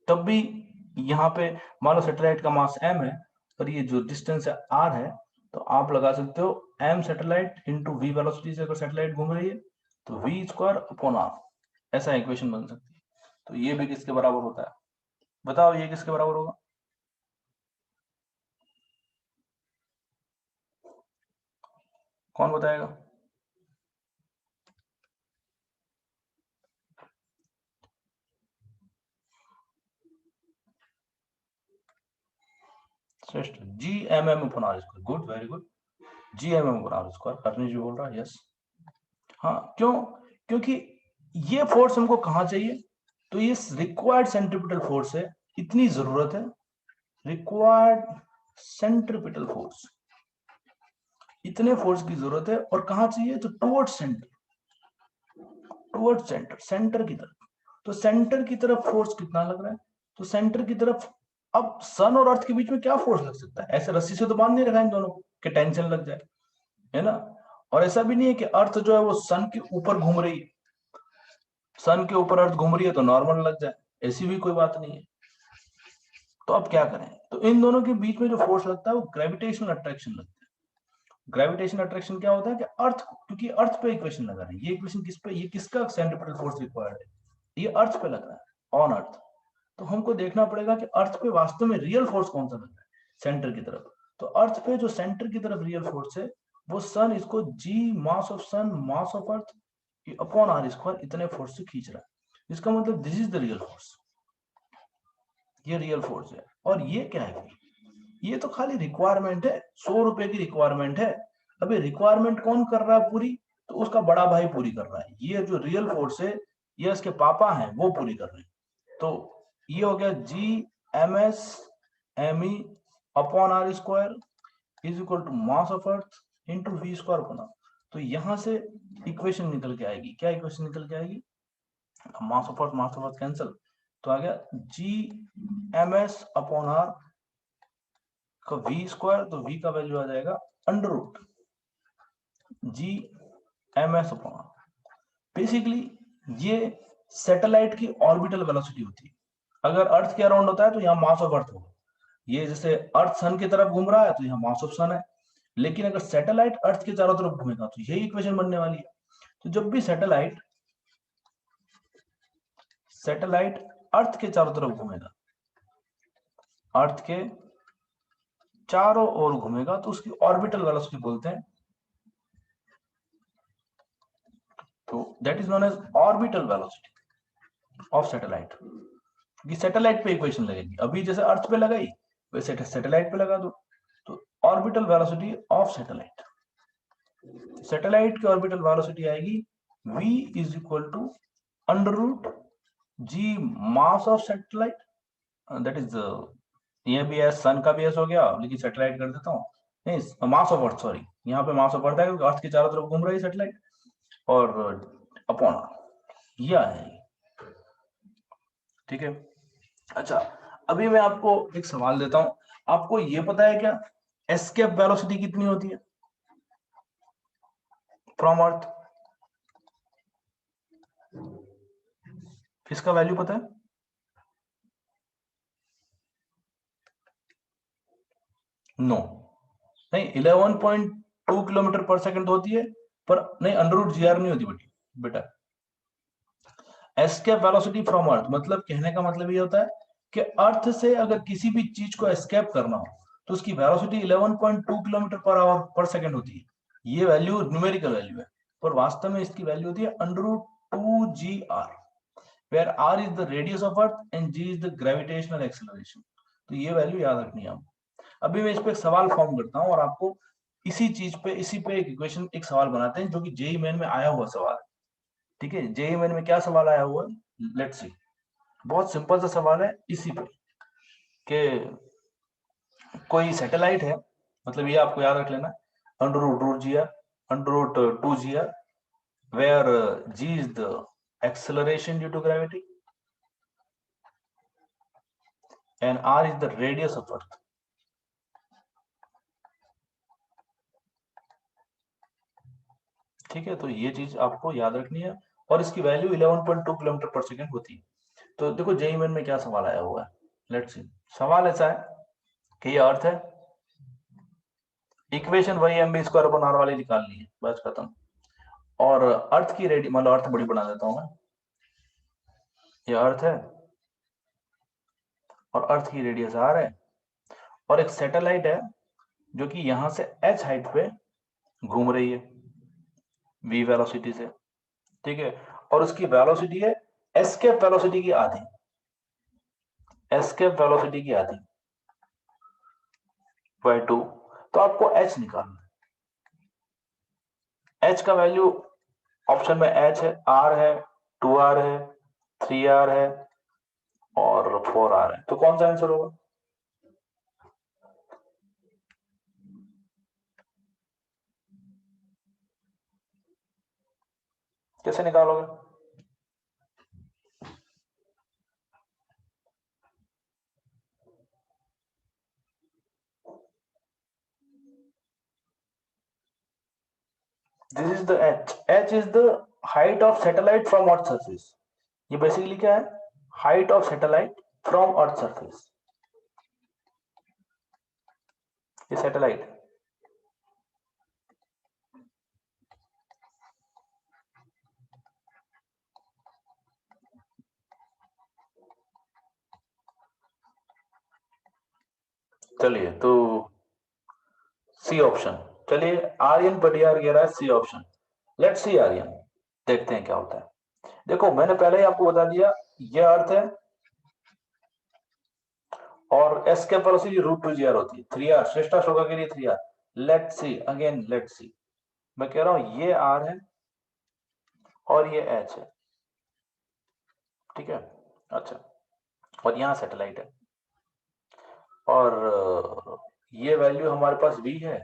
तब भी यहाँ पे मान लो सैटेलाइट का मास m है, और ये जो डिस्टेंस है r है, तो आप लगा सकते हो m satellite into v velocity से अगर सैटेलाइट घूम रही है, तो v स्क्वायर अपॉन r, ऐसा इक्वेशन बन सकती है। तो ये भी किसके बराबर होता है? बताओ ये किसके बराबर होगा? कौन बताएगा? Shreshth G M M upon are square, good, very good, G M M upon are square, Arnish ji बोल रहा है, यस। हाँ क्यों? क्योंकि ये फोर्स हमको कहाँ चाहिए, तो ये रिक्वायर्ड सेंट्रीपिटल फोर्स है, इतनी जरूरत है, रिक्वायर्ड सेंट्रीपिटल फोर्स, इतने फोर्स की जरूरत है, और कहाँ चाहिए, तो toward centre, toward centre, centre की तरफ। तो सेंटर की तरफ फोर्स कितना लग रहा है, तो सेंटर की तरफ, अब सन और अर्थ के बीच में क्या फोर्स लग सकता है, ऐसे रस्सी से तो बांध नहीं रखा इन दोनों के, टेंशन लग जाए, है ना। और ऐसा भी नहीं है कि अर्थ जो है वो सन के ऊपर घूम रही है, सन के ऊपर अर्थ घूम रही है तो नॉर्मल लग जाए, ऐसी भी कोई बात नहीं है। तो अब क्या करें, तो इन दोनों के बीच में जो फोर्स लगता है वो ग्रेविटेशनल अट्रैक्शन लगता है। ग्रेविटेशनल अट्रैक्शन क्या होता है कि अर्थ, क्योंकि अर्थ पे इक्वेशन लगा रहे हैं, ये इक्वेशन किस पे, ये किसका सेंट्रीपिटल फोर्स रिक्वायर्ड है, ये अर्थ पे लग रहा है, ऑन अर्थ। तो हमको देखना पड़ेगा कि अर्थ पे वास्तव में रियल फोर्स कौन सा लग रहा है, सेंटर की तरफ। तो अर्थ पे जो सेंटर की तरफ रियल फोर्स है, वो सन इसको G mass of sun mass of earth upon are square इतने फोर्स से खींच रहा है। इसका मतलब this is the real force, ये रियल फोर्स है। और ये क्या है, ये तो खाली रिक्वायरमेंट है, 100 रुपए की रिक्वायरमेंट है। अभी रिक्वायरमेंट कौन कर रहा है पूरी, तो उसका बड़ा भाई पूरी कर रहा है। ये जो रियल फोर्स है, ये उसके पापा हैं वो पूरी कर रहे हैं। तो ये हो गया g m s m e upon are square is equal to mass of earth into v square upon. तो यहां से इक्वेशन निकल के आएगी, क्या इक्वेशन निकल के आएगी, मास ऑफ अर्थ कैंसिल, तो आ गया g m s upon r का वी स्क्वायर, तो वी का वैल्यू आ जाएगा under root g m s upon r. Basically ये सैटेलाइट की ऑर्बिटल वेलोसिटी होती है। अगर अर्थ के अराउंड होता है तो यहाँ मास ऑफ अर्थ होगा, ये जैसे अर्थ सन की तरफ घूम रहा है तो यहाँ मास ऑफ सन है। लेकिन अगर सैटेलाइट अर्थ के चारों तरफ घूमेगा तो यही इक्वेशन बनने वाली है। तो जब भी सैटेलाइट सैटेलाइट अर्थ के चारों तरफ घूमेगा, अर्थ के चारों ओर घूमेगा, तो उसकी ऑर्बिटल वेलोसिटी बोलते हैं, तो that is known as orbital velocity of satellite. क्योंकि सैटेलाइट पे इक्वेशन लगेगी, अभी जैसे अर्थ पे लगाई वैसे सैटेलाइट पे लगा दो। तो orbital velocity of satellite, satellite की ऑर्बिटल वेलोसिटी आएगी v is equal to under root g mass of satellite, that is, ये भी एस, सन का भी एस हो गया, लेकिन सैटेलाइट कर देता हूँ, नहीं मास ऑफ अर्थ, सॉरी यहाँ पे मास ऑफ अर्थ है क्योंकि अर्थ के चारों तरफ घूम रही है सैटेलाइट, और अपॉन ये आ जाएगी, ठीक है। अच्छा, अभी मैं आपको एक सवाल देता हूं, आपको ये पता है क्या एस्केप वेलोसिटी कितनी होती है फ्रॉम अर्थ, इसका वैल्यू पता है? नो, नहीं 11.2 किलोमीटर पर सेकंड होती है, पर नहीं अंडर रूट जी आर नहीं होती बेटा। एस्केप वेलोसिटी फ्रॉम अर्थ मतलब, कहने का मतलब ये होता है कि अर्थ से अगर किसी भी चीज को एस्केप करना हो तो उसकी वेलोसिटी 11.2 किलोमीटर पर आवर पर सेकंड होती है। ये वैल्यू न्यूमेरिकल वैल्यू है, पर वास्तव में इसकी वैल्यू होती है under root 2 GR, where r is the radius of earth and g is the gravitational acceleration। तो ये वैल्यू याद रखनी है आपको। अभी मैं इस पे एक सवाल फॉर्म करता हूँ और आपको इसी चीज पे, इसी पे एक इक्वेशन, एक सवाल बनाते हैं जो कि जेईई मेन में आया हुआ सवाल है, ठीक है। जेईई मेन में क्या सवाल आया हुआ है, लेट्स सी, बहुत सिंपल सा सवाल है इसी पे, कि कोई सैटेलाइट है, मतलब ये आपको याद रख लेना, under root root g r, under root 2 GR, where g is the acceleration due to gravity and r is the radius of earth। ठीक है, तो ये चीज आपको याद रखनी है, और इसकी वैल्यू 11.2 किलोमीटर पर सेकंड होती है। तो देखो जेईई मेन में क्या सवाल आया हुआ है, लेट्स सी। सवाल ऐसा है कि ये अर्थ है, इक्वेशन वही m b square upon r वाली निकालनी है, बस खत्म। और अर्थ की रेडियस, मतलब अर्थ बड़ी बना देता हूं मैं, ये अर्थ है और अर्थ की रेडियस आर है, और एक सैटेलाइट है जो कि यहां से h हाइट पे घूम रही है v वेलोसिटी से, ठीक है। और उसकी वेलोसिटी है एस्केप वेलोसिटी की आधी, एस्केप वेलोसिटी की आधी। बाई 2, तो आपको h निकालना है। h का वैल्यू ऑप्शन में h है, r है, 2r है, 3r है और 4r है, तो कौन सा आंसर होगा? कैसे निकालोगे? This is the h. h is the height of satellite from earth surface. ये बेसिकली क्या है? Height of satellite from earth surface. ये सैटेलाइट है। चलिए, तो सी ऑप्शन। चलिए, आर्यन पटियार कह रहा है C option. Let's see Aryan, देखते हैं क्या होता है। देखो, मैंने पहले ही आपको बता दिया, ये अर्थ है और एस के वेलोसिटी √2gr होती है। 3r श्रेष्ठा होगा के लिए 3r। Let's see again, let's see. मैं कह रहा हूं ये r है और ये h है, ठीक है। अच्छा, और यहाँ सैटेलाइट है और ये वैल्यू हमारे पास v है,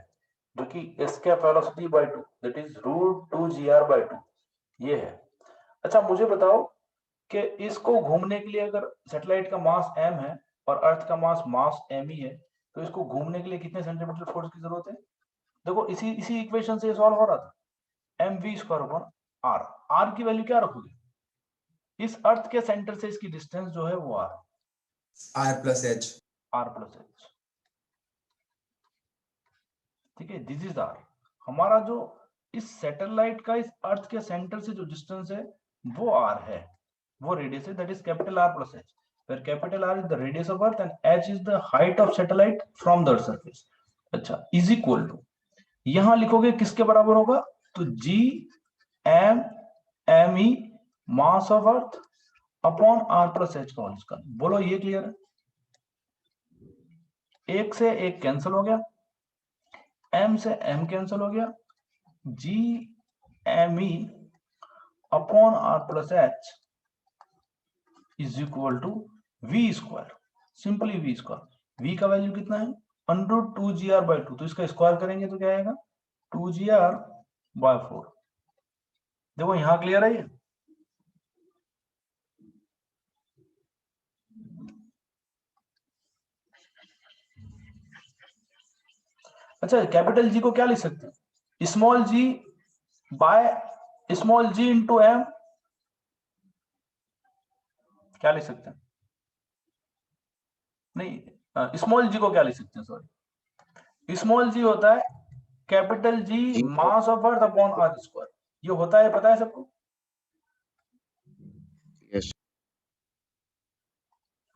जो कि इसके velocity bye 2, that is √2gr/2, ये है। अच्छा, मुझे बताओ कि इसको घूमने के लिए अगर सैटेलाइट का मास m है और अर्थ का मास m ही है, तो इसको घूमने के लिए कितने सेंटीमीटर फोर्स की जरूरत है? देखो, इसी इसी इक्वेशन से सॉल्व हो रहा था। mv²/r। r की वैल्यू क्या रखोगे? इस अर्थ के सेंटर से इसकी डिस्टेंस जो है वो r+h। r+h, ठीक है। This is r। हमारा जो इस सैटेलाइट का इस अर्थ के सेंटर से जो डिस्टेंस है वो r है, वो रेडियस है, that is capital R+h, where capital R is the radius of earth and h is the height of satellite from the earth surface। अच्छा, इज इक्वल टू, यहां लिखोगे किसके बराबर होगा? तो G(m)(m)e mass of earth upon R+h का whole square. बोलो, ये क्लियर है? एक से एक कैंसिल हो गया, m से m कैंसिल हो गया, G(m)e upon R+h is equal to v², simply v²। v का वैल्यू कितना है? √2gr/2, तो इसका स्क्वायर करेंगे तो क्या आएगा? 2gr/4। देखो, यहां क्लियर है ये? अच्छा, कैपिटल जी को क्या लिख सकते हैं? Small g by small g into m, क्या लिख सकते हैं? नहीं, स्मॉल जी को क्या लिख सकते हैं? सॉरी, स्मॉल जी होता है capital G mass of earth upon r²। ये होता है, पता है सबको? यस।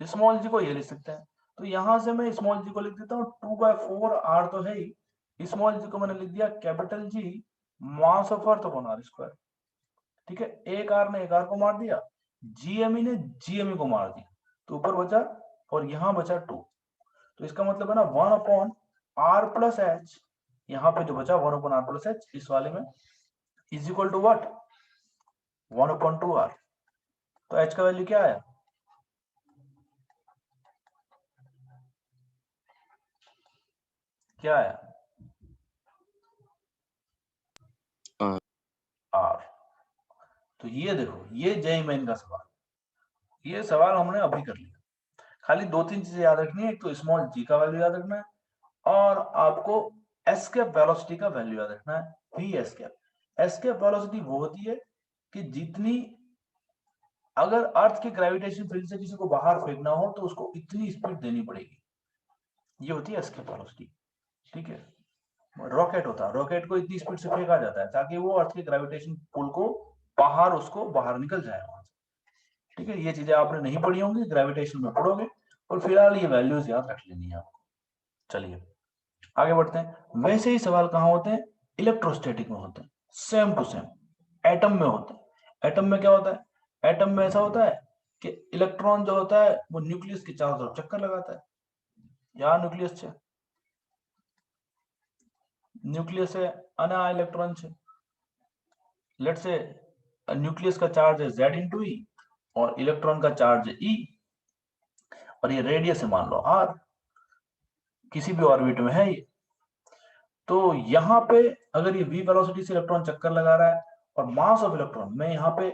स्मॉल जी को ये लिख सकते हैं, तो यहां से मैं स्मॉल जी को लिख देता हूँ 2/4r तो है ही, स्मॉल जी को मैंने लिख दिया capital G mass of earth upon r², ठीक है। एक r ने एक r को मार दिया, जीएमई ने जीएमई को मार दिया, तो ऊपर बचा और यहाँ बचा 2। तो इसका मतलब है ना 1/r+h, यहाँ पे जो बचा 1/r+h इस वाले में is equal to what? 1/2r। तो h का वैल्यू क्या आया? क्या आया? r। तो ये देखो, ये जेईई मेन का सवाल, ये सवाल हमने अभी कर लिया। खाली 2-3 चीजें याद रखनी है, एक तो स्मॉल जी का वैल्यू याद रखना है और आपको एस्केप वेलोसिटी का वैल्यू याद रखना है, वी एस्केप। एस्केप वेलोसिटी वो होती है कि जितनी, अगर अर्थ के ग्रेविटेशन फील्ड से किसी को बाहर फेंकना हो तो उसको इतनी स्पीड देनी पड़ेगी, ये होती है एस्केप वेलोसिटी, ठीक है। रॉकेट होता है, रॉकेट को इतनी स्पीड से फेंका जाता है ताकि वो अर्थ के ग्रेविटेशन पुल को उसको बाहर निकल जाए वहां से, ठीक है। ये चीजें आपने नहीं पढ़ी होंगी, ग्रेविटेशन में पढ़ोगे, और फिलहाल ये वैल्यूज याद रख लेनी है आपको। चलिए आगे बढ़ते हैं। वैसे ही सवाल कहाँ होते हैं? इलेक्ट्रोस्टैटिक में होते हैं, सेम टू सेम। एटम में होते हैं। एटम में क्या होता है? एटम में ऐसा होता है कि इलेक्ट्रॉन जो होता है वो न्यूक्लियस के चारों तरफ चक्कर लगाता है, यहाँ न्यूक्लियस है, न्यूक्लियस है अना इलेक्ट्रॉन છે लेट्स से न्यूक्लियस का चार्ज है Z इंटू ई और इलेक्ट्रॉन का चार्ज है E और ये रेडियस है मान लो R, किसी भी ऑर्बिट में है ये। तो यहाँ पे अगर ये v वेलोसिटी से इलेक्ट्रॉन चक्कर लगा रहा है और मास ऑफ इलेक्ट्रॉन मैं यहाँ पे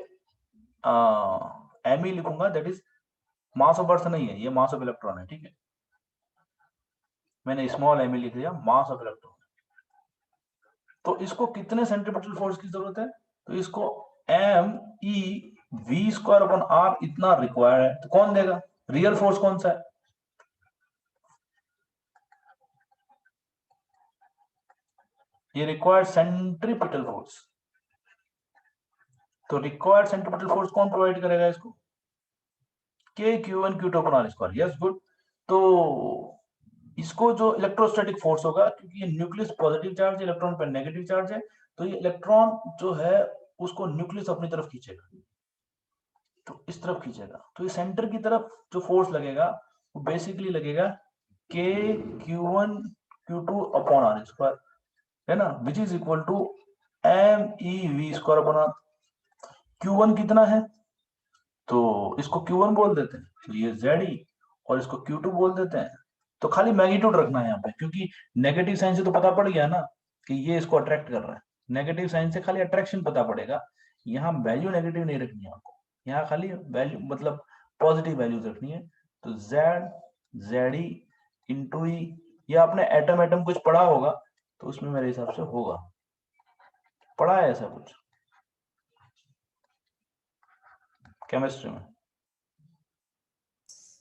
me लिखूंगा, दैट इज मास ऑफ अर्थ नहीं है, ये मास ऑफ इलेक्ट्रॉन है, ठीक है, मैंने स्मॉल m लिख दिया, मास ऑफ इलेक्ट्रॉन। तो इसको कितने सेंट्रीपिटल फोर्स की जरूरत है, तो इसको me(v²/r) इतना रिक्वायर्ड है। तो कौन देगा, रियल फोर्स कौन सा है, ये रिक्वायर्ड सेंट्रीपिटल फोर्स। तो रिक्वायर्ड सेंट्रीपिटल फोर्स कौन प्रोवाइड करेगा इसको, K(Q1Q2/r²). Yes good. तो इसको जो इलेक्ट्रोस्टैटिक फोर्स होगा, क्योंकि ये न्यूक्लियस पॉजिटिव चार्ज है, इलेक्ट्रॉन पर नेगेटिव चार्ज है, तो ये इलेक्ट्रॉन जो है उसको न्यूक्लियस अपनी तरफ खींचेगा, तो इस तरफ खींचेगा। तो ये सेंटर की तरफ जो फोर्स लगेगा वो बेसिकली लगेगा K(Q1Q2/r²), है ना, which is equal to MEV²/r। Q1 कितना है, तो इसको Q1 बोल देते हैं, तो ये ZE, और इसको Q2 बोल देते हैं। तो खाली मैग्नीट्यूड रखना है यहाँ पे, क्योंकि नेगेटिव साइन से तो पता पड़ गया ना कि ये इसको अट्रैक्ट कर रहा है, नेगेटिव साइन से खाली अट्रैक्शन पता पड़ेगा। यहाँ वैल्यू नेगेटिव नहीं रखनी है आपको, यहाँ खाली वैल्यू मतलब पॉजिटिव वैल्यूज रखनी है। तो Z ZE इंटू ई, या आपने एटम एटम कुछ पढ़ा होगा तो उसमें मेरे हिसाब से होगा, पढ़ा है ऐसा कुछ केमिस्ट्री में,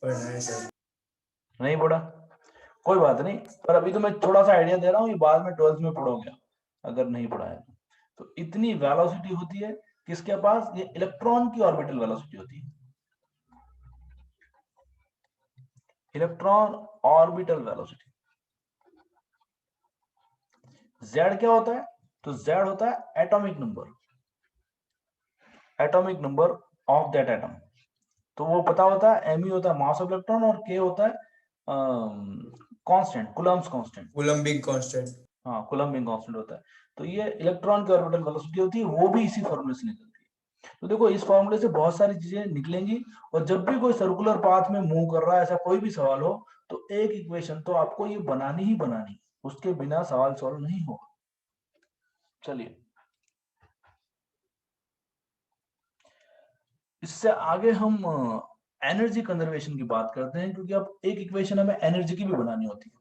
पढ़ा है सर। नहीं पढ़ा, कोई बात नहीं, पर अभी तो मैं थोड़ा सा आइडिया दे रहा हूँ, ये बाद में 12th में पढ़ोगे अगर नहीं पढ़ा है तो। इतनी वेलोसिटी होती है किसके पास, ये इलेक्ट्रॉन की ऑर्बिटल वेलोसिटी होती है, इलेक्ट्रॉन ऑर्बिटल वेलोसिटी। Z क्या होता है, तो Z होता है atomic number, atomic number of that atom. तो वो पता होता है, me होता है मास ऑफ इलेक्ट्रॉन, और K होता है constant, Coulomb's constant, Coulombic constant. हाँ कूलम्बिक कांस्टेंट होता है। तो ये इलेक्ट्रॉन की ऑर्बिटल वेलोसिटी होती है, वो भी इसी फॉर्मूले से निकलती है। तो देखो इस फॉर्मूले से बहुत सारी चीजें निकलेंगी, और जब भी कोई सर्कुलर पाथ में मूव कर रहा है, ऐसा कोई भी सवाल हो, तो एक इक्वेशन तो आपको ये बनानी ही बनानी, उसके बिना सवाल सॉल्व नहीं होगा। चलिए इससे आगे हम एनर्जी कंजर्वेशन की बात करते हैं, क्योंकि अब एक इक्वेशन हमें एनर्जी की भी बनानी होती है,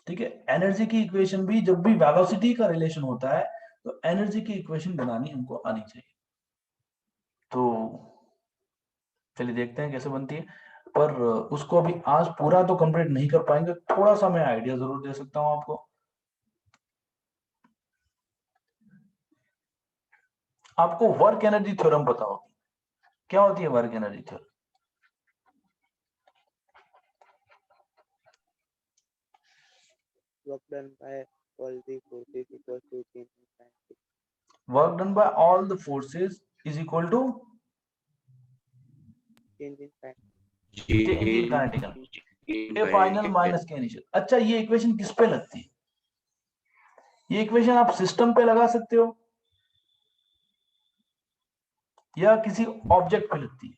ठीक है। एनर्जी की इक्वेशन भी, जब भी वेलोसिटी का रिलेशन होता है तो एनर्जी की इक्वेशन बनानी हमको आनी चाहिए। तो चलिए देखते हैं कैसे बनती है, पर उसको अभी आज पूरा तो कंप्लीट नहीं कर पाएंगे, थोड़ा सा मैं आइडिया जरूर दे सकता हूं आपको। आपको वर्क एनर्जी थ्योरम पता होगी, क्या होती है work energy theorem, work done by all the forces equals to change in kinetic. Work done by all the forces is equal to Change in kinetic. Change in kinetic energy, A final minus K initial. अच्छा ये equation किस पे लगती है, ये equation आप system पे लगा सकते हो या किसी ऑब्जेक्ट पे लगती है,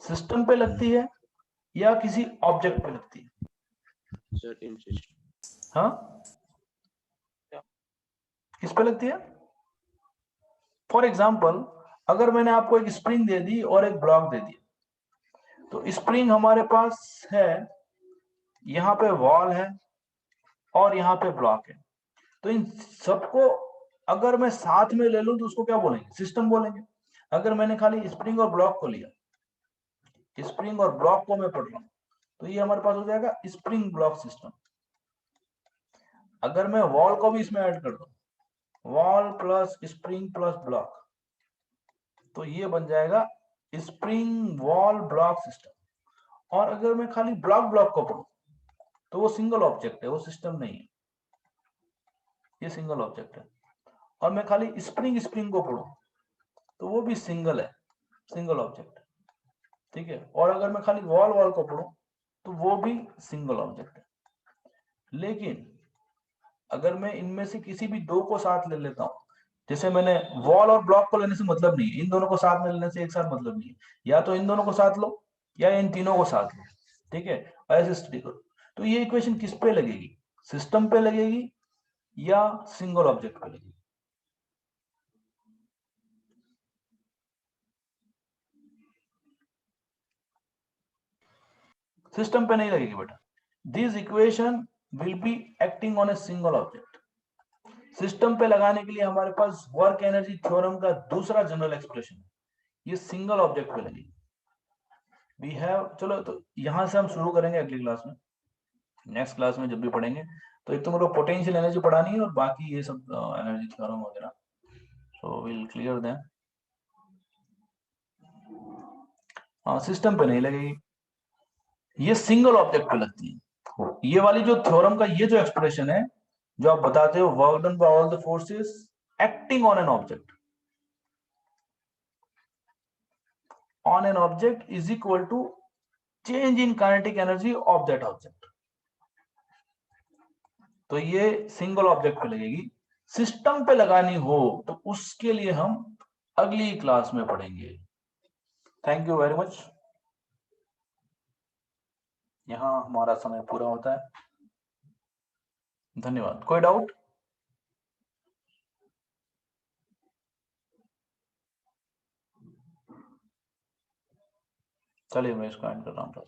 सिस्टम पे लगती है या किसी ऑब्जेक्ट पे लगती है, Certain system. हाँ किस पे लगती है। फॉर एग्जाम्पल अगर मैंने आपको एक स्प्रिंग दे दी और एक ब्लॉक दे दिया, तो स्प्रिंग हमारे पास है, यहाँ पे वॉल है और यहाँ पे ब्लॉक है, तो इन सबको अगर मैं साथ में ले लूं तो उसको क्या बोलेंगे, सिस्टम बोलेंगे। अगर मैंने खाली स्प्रिंग और ब्लॉक को लिया, स्प्रिंग और ब्लॉक को मैं पढ़ रहा हूं, तो ये हमारे पास हो जाएगा स्प्रिंग ब्लॉक सिस्टम। अगर मैं वॉल को भी इसमें ऐड कर दूं, wall plus spring plus block, तो ये बन जाएगा स्प्रिंग वॉल ब्लॉक सिस्टम। और अगर मैं खाली ब्लॉक ब्लॉक को पढ़ूं तो वो सिंगल ऑब्जेक्ट है, वो सिस्टम नहीं है, ये सिंगल ऑब्जेक्ट है। और मैं खाली स्प्रिंग स्प्रिंग को पढ़ूं तो वो भी सिंगल है, सिंगल ऑब्जेक्ट, ठीक है। और अगर मैं खाली वॉल वॉल को पढ़ूं तो वो भी सिंगल ऑब्जेक्ट है। लेकिन अगर मैं इनमें से किसी भी दो को साथ ले लेता हूं, जैसे मैंने वॉल और ब्लॉक को लेने से मतलब नहीं है, इन दोनों को साथ में लेने से एक साथ मतलब नहीं है, या तो इन दोनों को साथ लो या इन तीनों को साथ लो, ठीक है, ऐसे स्टडी करो। तो ये इक्वेशन किस पे लगेगी, सिस्टम पे लगेगी या सिंगल ऑब्जेक्ट पे लगेगी? सिस्टम पे नहीं लगेगी बेटा। This equation will be acting on a single object. System पे लगाने के लिए हमारे पास वर्क एनर्जी थ्योरम का दूसरा जनरल एक्सप्रेशन है, ये सिंगल ऑब्जेक्ट पे लगेगी। वी हैव, चलो तो यहां से हम शुरू करेंगे अगली क्लास में, नेक्स्ट क्लास में जब भी पढ़ेंगे। तो एक तो मेरे को पोटेंशियल एनर्जी पढ़ानी है और बाकी ये सब एनर्जी थ्योरम वगैरह, सो विल क्लियर देम। हाँ, सिस्टम पे नहीं लगेगी, ये सिंगल ऑब्जेक्ट पे लगती है। ये वाली जो थ्योरम का ये जो एक्सप्रेशन है, जो आप बताते हो work done by all the forces acting on an object, on an object is equal to change in kinetic energy of that object. तो ये सिंगल ऑब्जेक्ट पे लगेगी। सिस्टम पे लगानी हो तो उसके लिए हम अगली क्लास में पढ़ेंगे। Thank you very much. यहाँ हमारा समय पूरा होता है। धन्यवाद। कोई डाउट? चलिए मैं इसको एंड कर रहा हूँ।